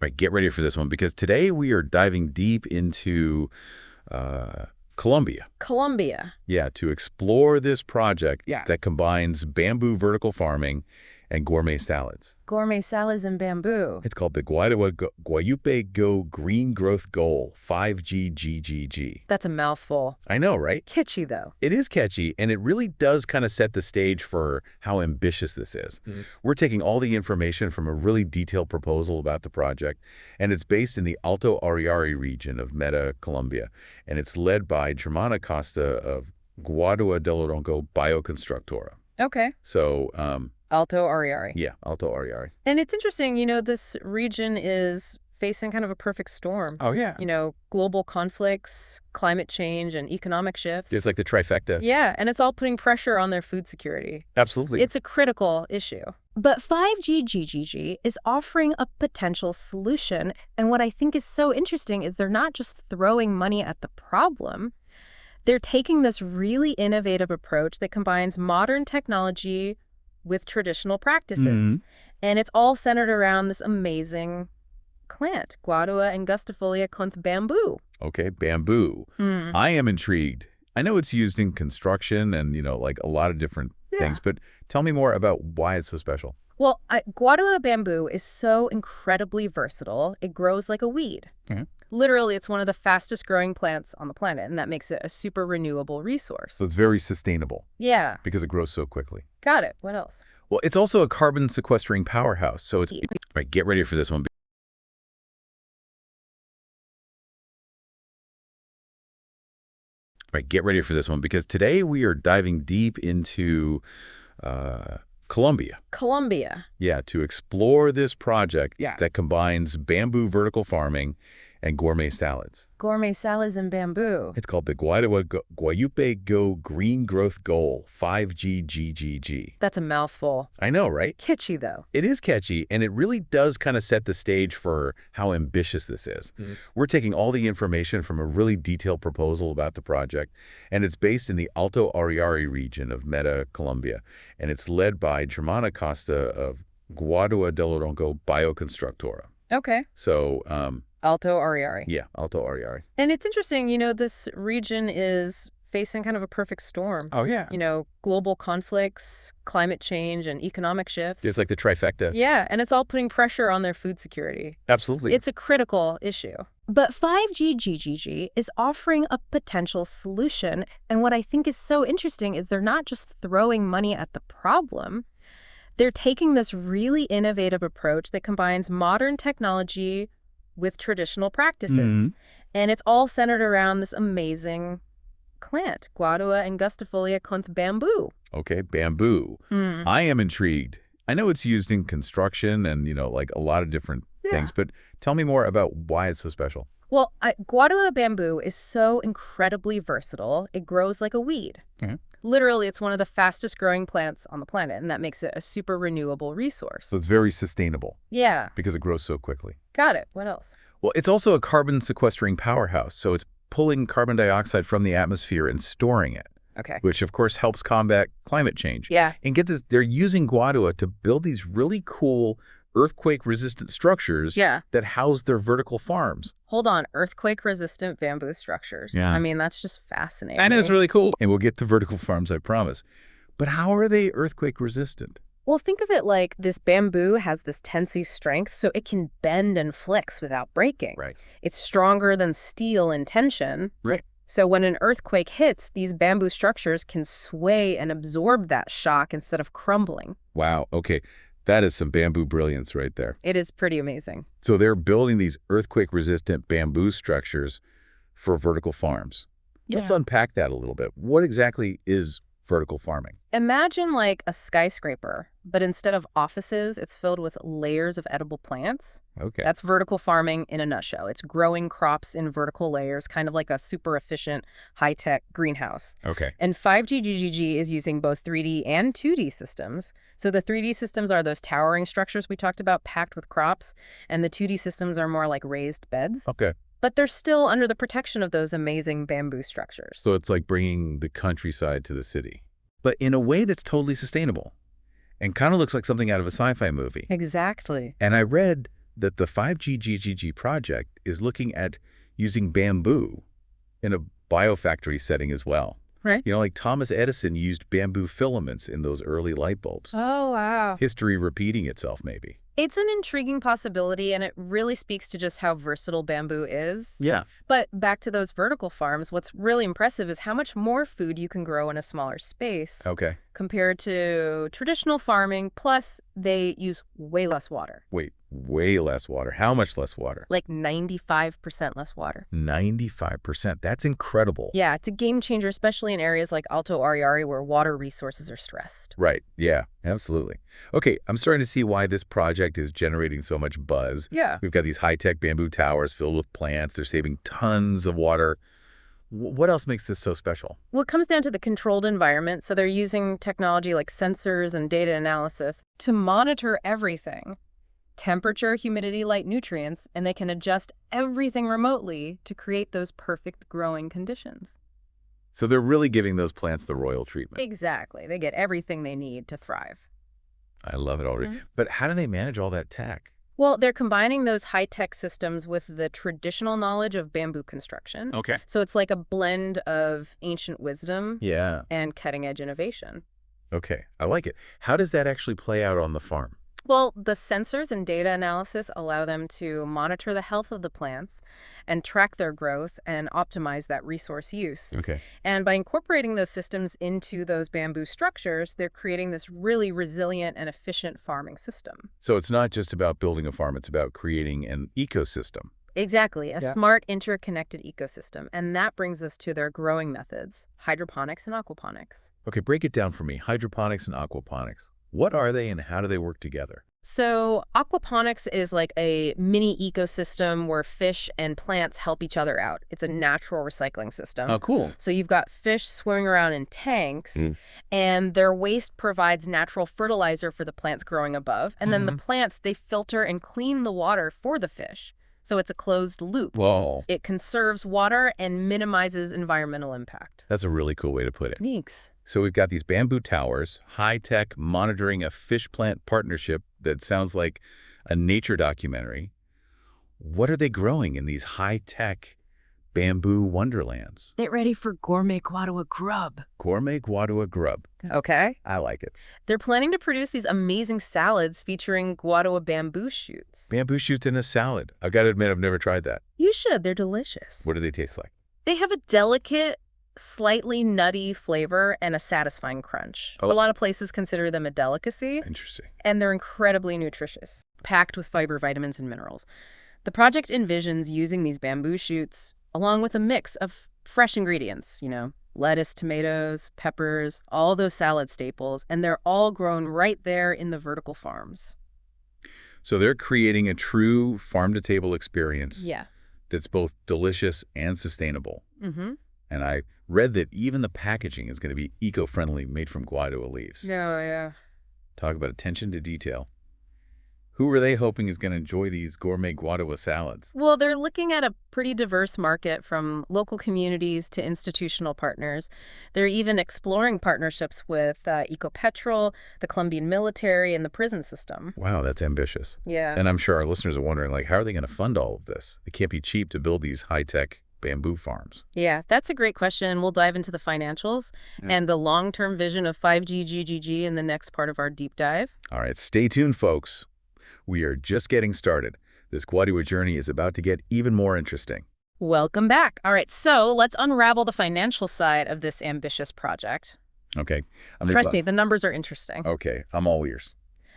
Right, get ready for this one because today we are diving deep into Colombia. Colombia. Yeah, to explore this project Yeah. that combines bamboo vertical farming and gourmet salads. Gourmet salads and bamboo. It's called the Guayupe Go Green Growth Goal 5GGGG. That's a mouthful. I know, right? Kitschy, though. It is catchy, and it really does kind of set the stage for how ambitious this is. We're taking all the information from a really detailed proposal about the project, and it's based in the Alto Ariari region of Meta, Colombia, and it's led by Germana Costa of Guadua del Oronco Bioconstructora. Okay. So, Alto Ariari. yeah, Alto Ariari. And it's interesting, this region is facing kind of a perfect storm. Oh, yeah. Global conflicts, climate change, and economic shifts. It's like the trifecta. Yeah, and it's all putting pressure on their food security. Absolutely. It's a critical issue. But 5GGGG is offering a potential solution. And what I think is so interesting is they're not just throwing money at the problem. They're taking this really innovative approach that combines modern technology with traditional practices. And it's all centered around this amazing plant, Guadua angustifolia conth bamboo. Okay, bamboo. I am intrigued. I know it's used in construction and, like a lot of different things, but tell me more about why it's so special. Well, Guadua bamboo is so incredibly versatile, it grows like a weed. Literally, it's one of the fastest growing plants on the planet, and that makes it a super renewable resource. So it's very sustainable. Yeah. Because it grows so quickly. Got it. What else? Well, it's also a carbon sequestering powerhouse, so it's... Right, get ready for this one. Right, get ready for this one because today we are diving deep into Colombia. Colombia. Yeah, to explore this project that combines bamboo vertical farming and gourmet salads. Gourmet salads and bamboo. It's called the Guayupe Go Green Growth Goal 5GGGG. That's a mouthful. I know, right? Kitschy, though. It is catchy, and it really does kind of set the stage for how ambitious this is. We're taking all the information from a really detailed proposal about the project, and it's based in the Alto Ariari region of Meta, Colombia, and it's led by Germana Costa of Guadua del Oronco Bioconstructora. Okay. So, Alto Ariari. yeah, Alto Ariari. And it's interesting, this region is facing kind of a perfect storm. Oh, yeah. Global conflicts, climate change, and economic shifts. It's like the trifecta. Yeah, and it's all putting pressure on their food security. Absolutely. It's a critical issue. But 5GGGG is offering a potential solution. And what I think is so interesting is they're not just throwing money at the problem. They're taking this really innovative approach that combines modern technology with traditional practices. And it's all centered around this amazing plant, Guadua angustifolia conth bamboo. Okay, bamboo. I am intrigued. I know it's used in construction and, like a lot of different things, but tell me more about why it's so special. Well, Guadua bamboo is so incredibly versatile, it grows like a weed. Literally, it's one of the fastest growing plants on the planet, and that makes it a super renewable resource. So it's very sustainable. Yeah. Because it grows so quickly. Got it. What else? Well, it's also a carbon sequestering powerhouse, so it's pulling carbon dioxide from the atmosphere and storing it. Okay. Which, of course, helps combat climate change. Yeah. And get this, they're using Guadua to build these really cool earthquake-resistant structures that house their vertical farms. Hold on. Earthquake-resistant bamboo structures. Yeah. I mean, that's just fascinating. I know, it's really cool. And we'll get to vertical farms, I promise. But how are they earthquake-resistant? Well, think of it like this bamboo has this tensile strength, so it can bend and flex without breaking. Right. It's stronger than steel in tension. Right. So when an earthquake hits, these bamboo structures can sway and absorb that shock instead of crumbling. Wow. Okay. That is some bamboo brilliance right there. It is pretty amazing. So they're building these earthquake-resistant bamboo structures for vertical farms. Let's unpack that a little bit. What exactly is vertical farming? Imagine like a skyscraper, but instead of offices, it's filled with layers of edible plants. Okay. That's vertical farming in a nutshell. It's growing crops in vertical layers, kind of like a super efficient, high-tech greenhouse. Okay. And 5GGGG is using both 3D and 2D systems. So the 3D systems are those towering structures we talked about packed with crops, and the 2D systems are more like raised beds. Okay. But they're still under the protection of those amazing bamboo structures. So it's like bringing the countryside to the city, but in a way that's totally sustainable and kind of looks like something out of a sci-fi movie. Exactly. And I read that the 5G GGG project is looking at using bamboo in a biofactory setting as well. Right. Like Thomas Edison used bamboo filaments in those early light bulbs. Oh, wow. History repeating itself, maybe. It's an intriguing possibility, and it really speaks to just how versatile bamboo is. Yeah. But back to those vertical farms, what's really impressive is how much more food you can grow in a smaller space Okay. compared to traditional farming, plus they use way less water. Wait, way less water. How much less water? Like 95% less water. 95%. That's incredible. Yeah, it's a game changer, especially in areas like Alto Ariari where water resources are stressed. Right. Yeah, absolutely. Okay, I'm starting to see why this project is generating so much buzz. Yeah. We've got these high-tech bamboo towers filled with plants. They're saving tons of water. What else makes this so special? Well, it comes down to the controlled environment. So they're using technology like sensors and data analysis to monitor everything. Temperature, humidity, light, nutrients, and they can adjust everything remotely to create those perfect growing conditions. So they're really giving those plants the royal treatment. Exactly. They get everything they need to thrive. I love it already. Mhm. But how do they manage all that tech? Well, they're combining those high-tech systems with the traditional knowledge of bamboo construction. Okay. So it's like a blend of ancient wisdom Yeah. and cutting-edge innovation. Okay. I like it. How does that actually play out on the farm? Well, the sensors and data analysis allow them to monitor the health of the plants and track their growth and optimize that resource use. Okay. And by incorporating those systems into those bamboo structures, they're creating this really resilient and efficient farming system. So it's not just about building a farm. It's about creating an ecosystem. Exactly, a Yeah. smart, interconnected ecosystem. And that brings us to their growing methods, hydroponics and aquaponics. Okay, break it down for me. Hydroponics and aquaponics. What are they and how do they work together? So aquaponics is like a mini ecosystem where fish and plants help each other out. It's a natural recycling system. Oh, cool. So you've got fish swimming around in tanks, Mm. and their waste provides natural fertilizer for the plants growing above. And then the plants, they filter and clean the water for the fish. So it's a closed loop. Whoa. It conserves water and minimizes environmental impact. That's a really cool way to put it. Thanks. So we've got these bamboo towers, high-tech monitoring a fish-plant partnership that sounds like a nature documentary. What are they growing in these high-tech bamboo wonderlands? Get ready for gourmet Guadua grub. Gourmet Guadua grub. Okay. I like it. They're planning to produce these amazing salads featuring Guadua bamboo shoots. Bamboo shoots in a salad. I've got to admit, I've never tried that. You should. They're delicious. What do they taste like? They have a delicate, slightly nutty flavor and a satisfying crunch. Oh. A lot of places consider them a delicacy, Interesting. and they're incredibly nutritious, packed with fiber, vitamins, and minerals. The project envisions using these bamboo shoots along with a mix of fresh ingredients, lettuce, tomatoes, peppers, all those salad staples, and they're all grown right there in the vertical farms. So they're creating a true farm-to-table experience Yeah. that's both delicious and sustainable. Mm-hmm. And I read that even the packaging is going to be eco-friendly, made from guadua leaves. Yeah. Talk about attention to detail. Who are they hoping is going to enjoy these gourmet guadua salads? Well, they're looking at a pretty diverse market from local communities to institutional partners. They're even exploring partnerships with Ecopetrol, the Colombian military, and the prison system. Wow, that's ambitious. Yeah. And I'm sure our listeners are wondering, how are they going to fund all of this? It can't be cheap to build these high-tech bamboo farms. Yeah, that's a great question. We'll dive into the financials and the long-term vision of 5G GGG in the next part of our deep dive. All right, stay tuned, folks. We are just getting started. This Guadua journey is about to get even more interesting. Welcome back. All right, so let's unravel the financial side of this ambitious project. Okay. Trust me, the numbers are interesting. Okay, I'm all ears.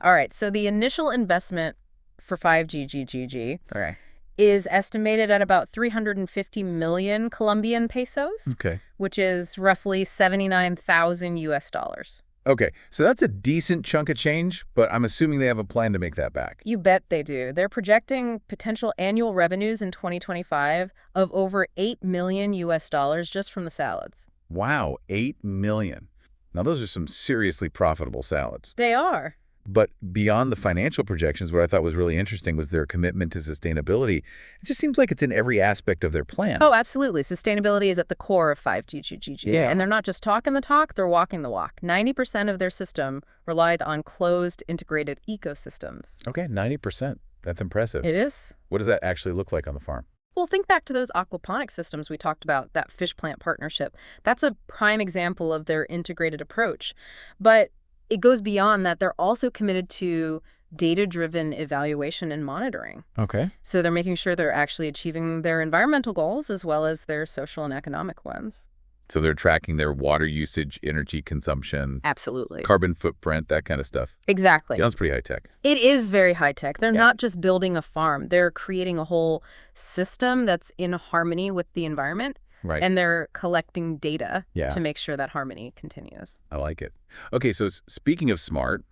All right, so the initial investment for 5G GGG is estimated at about 350 million Colombian pesos, Okay. which is roughly 79,000 US dollars. Okay, so that's a decent chunk of change, but I'm assuming they have a plan to make that back. You bet they do. They're projecting potential annual revenues in 2025 of over 8 million US dollars just from the salads. Wow, 8 million. Now, those are some seriously profitable salads. They are. But beyond the financial projections, what I thought was really interesting was their commitment to sustainability. It just seems like it's in every aspect of their plan. Oh, absolutely. Sustainability is at the core of 5G GGG. Yeah. And they're not just talking the talk, they're walking the walk. 90% of their system relied on closed, integrated ecosystems. Okay, 90%. That's impressive. It is. What does that actually look like on the farm? Well, think back to those aquaponic systems we talked about, that fish plant partnership. That's a prime example of their integrated approach. But it goes beyond that. They're also committed to data-driven evaluation and monitoring. Okay. So they're making sure they're actually achieving their environmental goals as well as their social and economic ones. So they're tracking their water usage, energy consumption, Absolutely. carbon footprint, that kind of stuff. Exactly. Yeah, that's pretty high tech. It is very high tech. They're Yeah. not just building a farm. They're creating a whole system that's in harmony with the environment. Right. And they're collecting data Yeah. to make sure that harmony continues. I like it. Okay, so speaking of smart,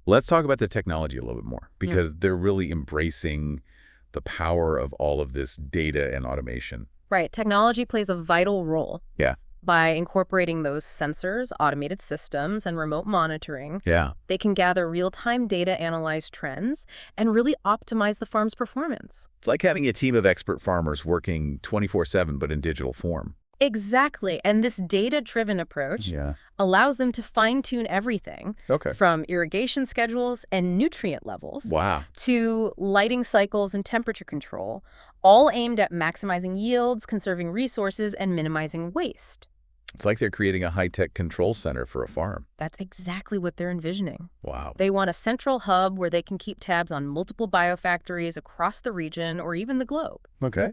let's talk about the technology a little bit more because they're really embracing the power of all of this data and automation. Right. Technology plays a vital role. Yeah. By incorporating those sensors, automated systems, and remote monitoring, Yeah. they can gather real-time data, analyze trends, and really optimize the farm's performance. It's like having a team of expert farmers working 24/7 but in digital form. Exactly. And this data-driven approach Yeah. allows them to fine-tune everything Okay. from irrigation schedules and nutrient levels Wow. to lighting cycles and temperature control, all aimed at maximizing yields, conserving resources, and minimizing waste. It's like they're creating a high-tech control center for a farm. That's exactly what they're envisioning. Wow. They want a central hub where they can keep tabs on multiple biofactories across the region or even the globe. Okay.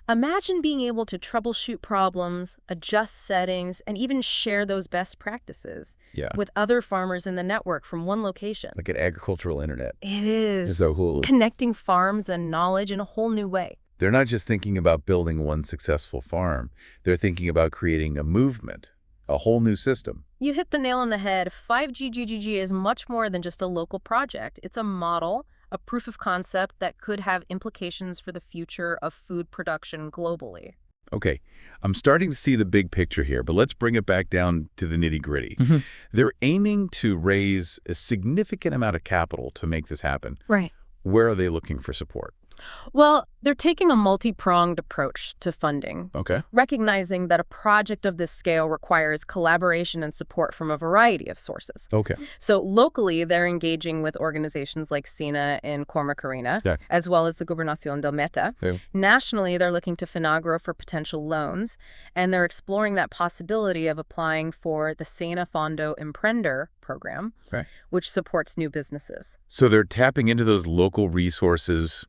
Imagine being able to troubleshoot problems, adjust settings, and even share those best practices Yeah. with other farmers in the network from one location. Like an agricultural internet. It is. It's so cool. Connecting farms and knowledge in a whole new way. They're not just thinking about building one successful farm. They're thinking about creating a movement, a whole new system. You hit the nail on the head. 5G GGG is much more than just a local project. It's a model, a proof of concept that could have implications for the future of food production globally. Okay, I'm starting to see the big picture here, but let's bring it back down to the nitty-gritty. They're aiming to raise a significant amount of capital to make this happen. Right. Where are they looking for support? Well, they're taking a multi-pronged approach to funding, Okay. recognizing that a project of this scale requires collaboration and support from a variety of sources. Okay. So locally, they're engaging with organizations like SINA in Cormacarina, Yeah. as well as the Gobernación del Meta. Yeah. Nationally, they're looking to Finagro for potential loans, and they're exploring that possibility of applying for the Sena Fondo Emprender program, Okay. which supports new businesses. So they're tapping into those local resources,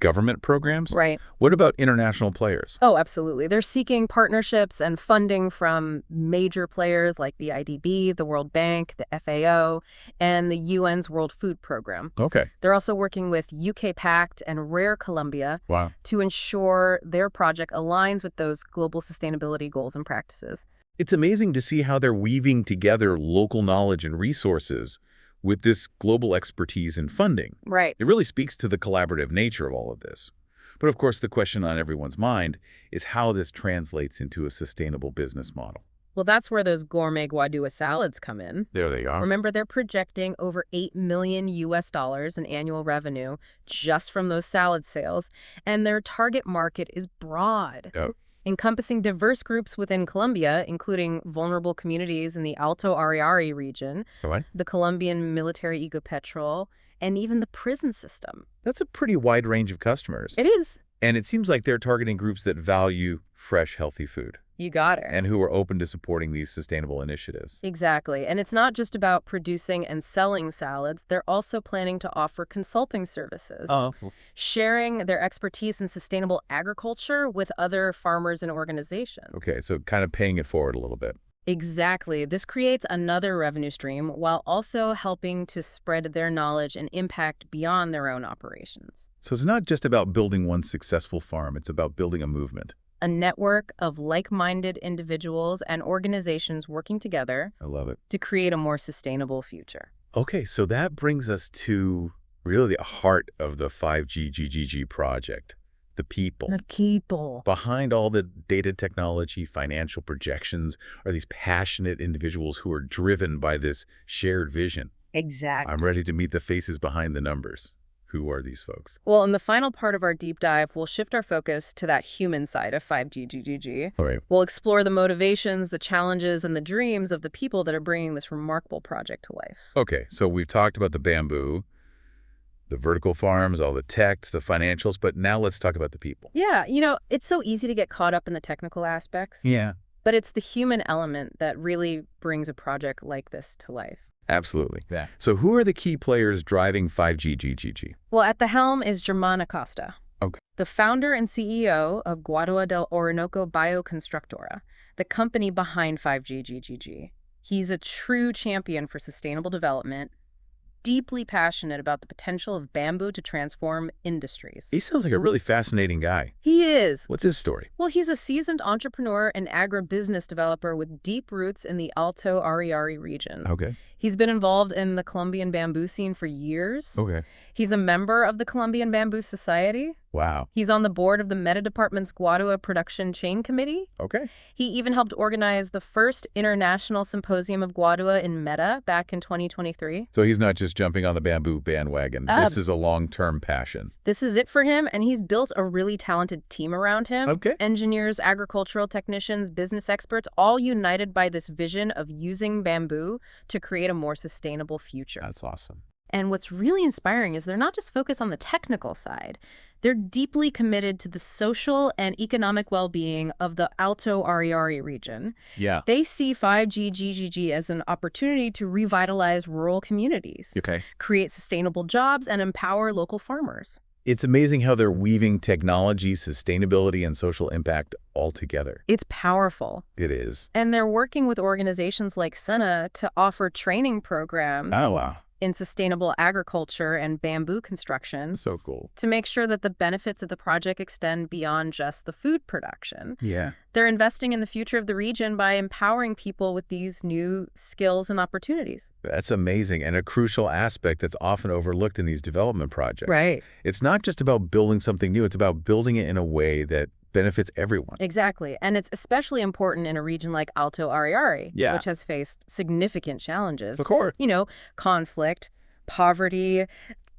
government programs? Right. What about international players? Oh, absolutely. They're seeking partnerships and funding from major players like the IDB, the World Bank, the FAO, and the UN's World Food Program. Okay. They're also working with UK Pact and Rare Colombia Wow. to ensure their project aligns with those global sustainability goals and practices. It's amazing to see how they're weaving together local knowledge and resources with this global expertise and funding. Right. It really speaks to the collaborative nature of all of this. But of course, the question on everyone's mind is how this translates into a sustainable business model. Well, that's where those gourmet Guadua salads come in. There they are. Remember, they're projecting over $8 million in annual revenue just from those salad sales, and their target market is broad. Oh. Encompassing diverse groups within Colombia, including vulnerable communities in the Alto Ariari region, What? the Colombian military Ecopetrol, and even the prison system. That's a pretty wide range of customers. It is. And it seems like they're targeting groups that value fresh, healthy food You got it. and who are open to supporting these sustainable initiatives. Exactly. And it's not just about producing and selling salads. They're also planning to offer consulting services, sharing their expertise in sustainable agriculture with other farmers and organizations. Okay, so kind of paying it forward a little bit. Exactly. This creates another revenue stream while also helping to spread their knowledge and impact beyond their own operations. So it's not just about building one successful farm, it's about building a movement. A network of like-minded individuals and organizations working together I love it. to create a more sustainable future. Okay, so that brings us to really the heart of the 5G GGG project, the people. The people. Behind all the data technology, financial projections are these passionate individuals who are driven by this shared vision. Exactly. I'm ready to meet the faces behind the numbers. Who are these folks? Well, in the final part of our deep dive, we'll shift our focus to that human side of 5G GGG. All right. We'll explore the motivations, the challenges, and the dreams of the people that are bringing this remarkable project to life. Okay, so we've talked about the bamboo, The vertical farms, all the tech, the financials, but now let's talk about the people. Yeah, it's so easy to get caught up in the technical aspects. Yeah, But it's the human element that really brings a project like this to life. absolutely. Yeah. So who are the key players driving 5G GGG? Well, at the helm is Germán Acosta, Okay. the founder and CEO of Guadua del Orinoco Bioconstructora, the company behind 5G GGG. He's a true champion for sustainable development, deeply passionate about the potential of bamboo to transform industries. He sounds like a really fascinating guy. He is. What's his story? Well, he's a seasoned entrepreneur and agribusiness developer with deep roots in the Alto Ariari region. Okay. He's been involved in the Colombian bamboo scene for years. Okay. He's a member of the Colombian Bamboo Society. Wow. He's on the board of the Meta Department's Guadua Production Chain Committee. Okay. He even helped organize the first International Symposium of Guadua in Meta back in 2023. So he's not just jumping on the bamboo bandwagon. This is a long-term passion. This is it for him, and he's built a really talented team around him. Okay. Engineers, agricultural technicians, business experts, all united by this vision of using bamboo to create a more sustainable future. That's awesome. And what's really inspiring is they're not just focused on the technical side. They're deeply committed to the social and economic well-being of the Alto Ariari region. Yeah. They see 5G GGG as an opportunity to revitalize rural communities, Okay. create sustainable jobs, and empower local farmers. It's amazing how they're weaving technology, sustainability, and social impact all together. It's powerful. It is. And they're working with organizations like SENA to offer training programs Oh, wow. in sustainable agriculture and bamboo construction So cool. to make sure that the benefits of the project extend beyond just the food production. Yeah. They're investing in the future of the region by empowering people with these new skills and opportunities. That's amazing and a crucial aspect that's often overlooked in these development projects. Right. It's not just about building something new. It's about building it in a way that benefits everyone. Exactly. And it's especially important in a region like Alto Ariari, Yeah. which has faced significant challenges. Of course. Conflict, poverty,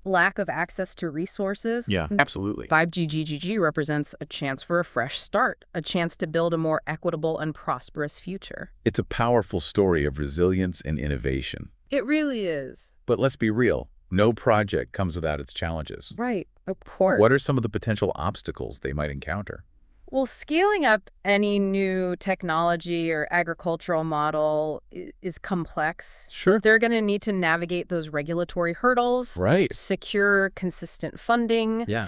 lack of access to resources. Yeah, absolutely. 5G GGG represents a chance for a fresh start, a chance to build a more equitable and prosperous future. It's a powerful story of resilience and innovation. It really is. But let's be real. No project comes without its challenges. Right, of course. What are some of the potential obstacles they might encounter? Well, scaling up any new technology or agricultural model is complex. Sure. They're going to need to navigate those regulatory hurdles, Right. secure consistent funding, Yeah.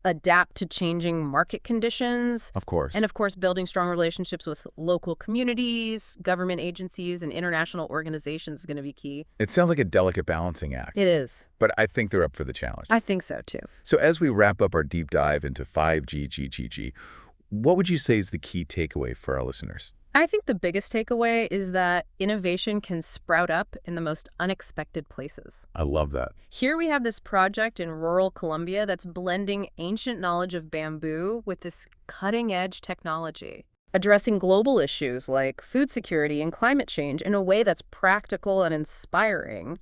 adapt to changing market conditions, Of course. and of course, building strong relationships with local communities, government agencies, and international organizations is going to be key. It sounds like a delicate balancing act, It is. but I think they're up for the challenge. I think so, too. So as we wrap up our deep dive into 5G GGG, what would you say is the key takeaway for our listeners? I think the biggest takeaway is that innovation can sprout up in the most unexpected places. I love that. Here we have this project in rural Colombia that's blending ancient knowledge of bamboo with this cutting-edge technology, addressing global issues like food security and climate change in a way that's practical and inspiring.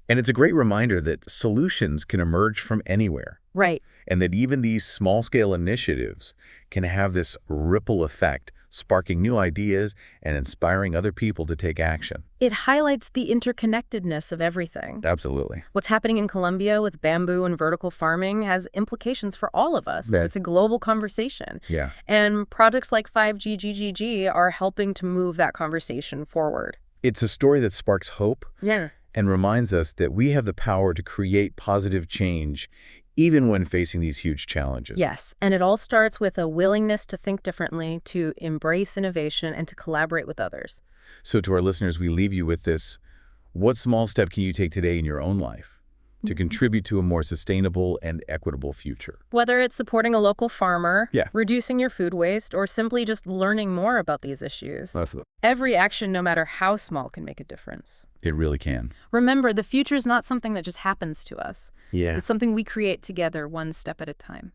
And it's a great reminder that solutions can emerge from anywhere, Right. and that even these small-scale initiatives can have this ripple effect, sparking new ideas and inspiring other people to take action. It highlights the interconnectedness of everything. Absolutely. What's happening in Colombia with bamboo and vertical farming has implications for all of us. That- It's a global conversation. Yeah. And projects like 5G GGG are helping to move that conversation forward. It's a story that sparks hope Yeah. and reminds us that we have the power to create positive change even when facing these huge challenges. Yes, and it all starts with a willingness to think differently, to embrace innovation, and to collaborate with others. So to our listeners, we leave you with this. What small step can you take today in your own life to contribute to a more sustainable and equitable future? Whether it's supporting a local farmer, Yeah. reducing your food waste, or simply just learning more about these issues, It every action, no matter how small, can make a difference. really can. Remember, the future is not something that just happens to us. Yeah. It's something we create together, one step at a time.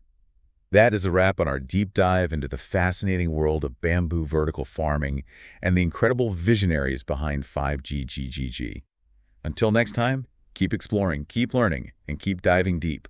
That is a wrap on our deep dive into the fascinating world of bamboo vertical farming and the incredible visionaries behind 5G GGG. Until next time, keep exploring, keep learning, and keep diving deep.